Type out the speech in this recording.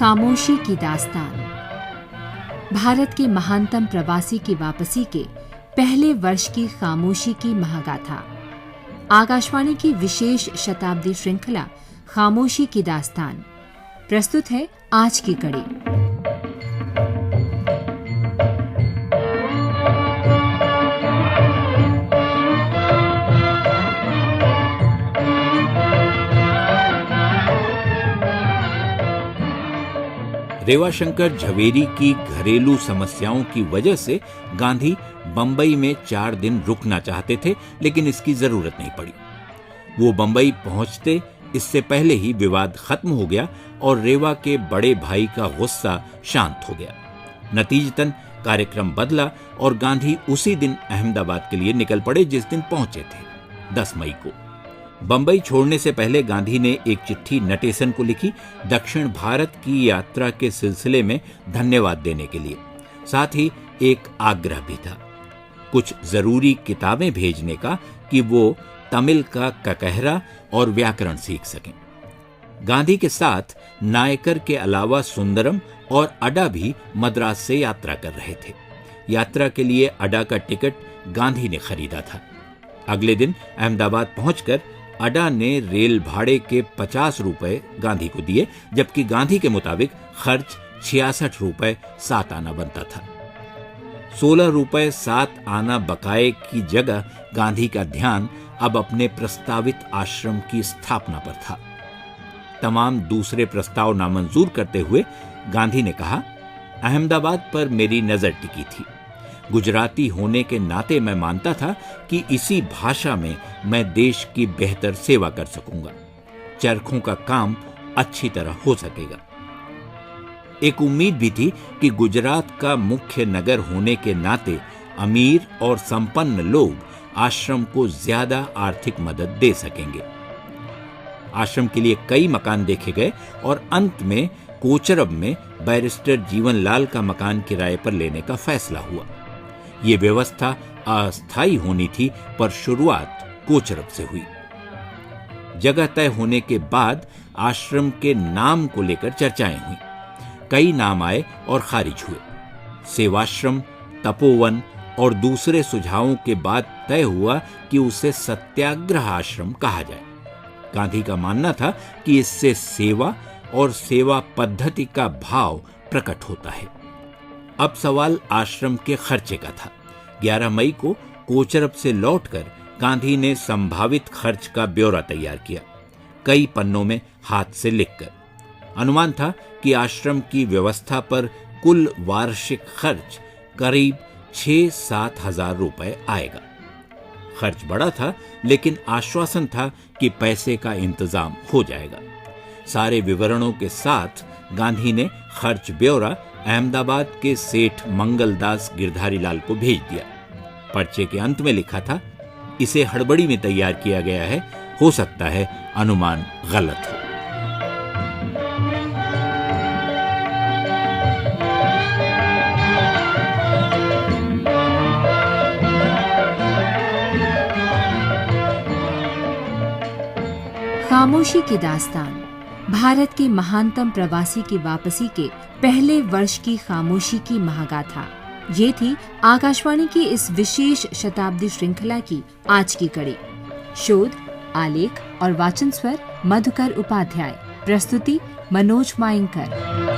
खामोशी की दास्तान। भारत के महानतम प्रवासी की वापसी के पहले वर्ष की खामोशी की महागाथा। आकाशवाणी की विशेष शताब्दी श्रृंखला खामोशी की दास्तान प्रस्तुत है आज की कड़ी। रेवाशंकर झवेरी की घरेलू समस्याओं की वजह से गांधी बंबई में 4 दिन रुकना चाहते थे, लेकिन इसकी जरूरत नहीं पड़ी। वो बंबई पहुंचते इससे पहले ही विवाद खत्म हो गया और रेवा के बड़े भाई का गुस्सा शांत हो गया। नतीजतन कार्यक्रम बदला और गांधी उसी दिन अहमदाबाद के लिए निकल पड़े जिस दिन पहुंचे थे, 10 मई को। बंबई छोड़ने से पहले गांधी ने एक चिट्ठी नटेसन को लिखी, दक्षिण भारत की यात्रा के सिलसिले में धन्यवाद देने के लिए। साथ ही एक आग्रह भी था, कुछ जरूरी किताबें भेजने का कि वो तमिल का ककहरा और व्याकरण सीख सकें। गांधी के साथ नायकर के अलावा सुंदरम और अडा भी मद्रास से यात्रा कर रहे थे। यात्रा के लिए अडा का टिकट गांधी ने खरीदा था। अगले दिन अहमदाबाद पहुंचकर अडा ने रेल भाड़े के 50 रुपए गांधी को दिए, जबकि गांधी के मुताबिक खर्च 66 रुपए 7 आना बनता था। 16 रुपए 7 आना बकाए की जगह गांधी का ध्यान अब अपने प्रस्तावित आश्रम की स्थापना पर था। तमाम दूसरे प्रस्ताव नामंजूर करते हुए गांधी ने कहा, अहमदाबाद पर मेरी नजर टिकी थी। गुजराती होने के नाते मैं मानता था कि इसी भाषा में मैं देश की बेहतर सेवा कर सकूंगा, चरखों का काम अच्छी तरह हो सकेगा। एक उम्मीद भी थी कि गुजरात का मुख्य नगर होने के नाते अमीर और संपन्न लोग आश्रम को ज्यादा आर्थिक मदद दे सकेंगे। आश्रम के लिए कई मकान देखे गए और अंत में कोचरब में बैरिस्टर जीवनलाल का मकान किराए पर लेने का फैसला हुआ। ये व्यवस्था अस्थायी होनी थी, पर शुरुआत कोचरब से हुई। जगह तय होने के बाद आश्रम के नाम को लेकर चर्चाएं हुई। कई नाम आए और खारिज हुए। सेवाश्रम, तपोवन और दूसरे सुझावों के बाद तय हुआ कि उसे सत्याग्रह आश्रम कहा जाए। गांधी का मानना था कि इससे सेवा और सेवा पद्धति का भाव प्रकट होता है। अब सवाल आश्रम के खर्चे का था। 11 मई को कोचरब से लौटकर गांधी ने संभावित खर्च का ब्यौरा तैयार किया, कई पन्नों में हाथ से लिखकर। अनुमान था कि आश्रम की व्यवस्था पर कुल वार्षिक खर्च करीब 6-7 हजार रुपए आएगा। खर्च बड़ा था, लेकिन आश्वासन था कि पैसे का इंतजाम हो जाएगा। सारे विवरणों के साथ गांधी ने खर्च ब्यौरा अहमदाबाद के सेठ मंगलदास गिरधारीलाल को भेज दिया। पर्चे के अंत में लिखा था, इसे हड़बड़ी में तैयार किया गया है, हो सकता है अनुमान गलत हो। खामोशी की दास्तान भारत के महानतम प्रवासी की वापसी के पहले वर्ष की खामोशी की महागाथा। ये थी आकाशवाणी की इस विशेष शताब्दी श्रृंखला की आज की कड़ी। शोध, आलेख और वाचन स्वर मधुकर उपाध्याय। प्रस्तुति मनोज मायंकर।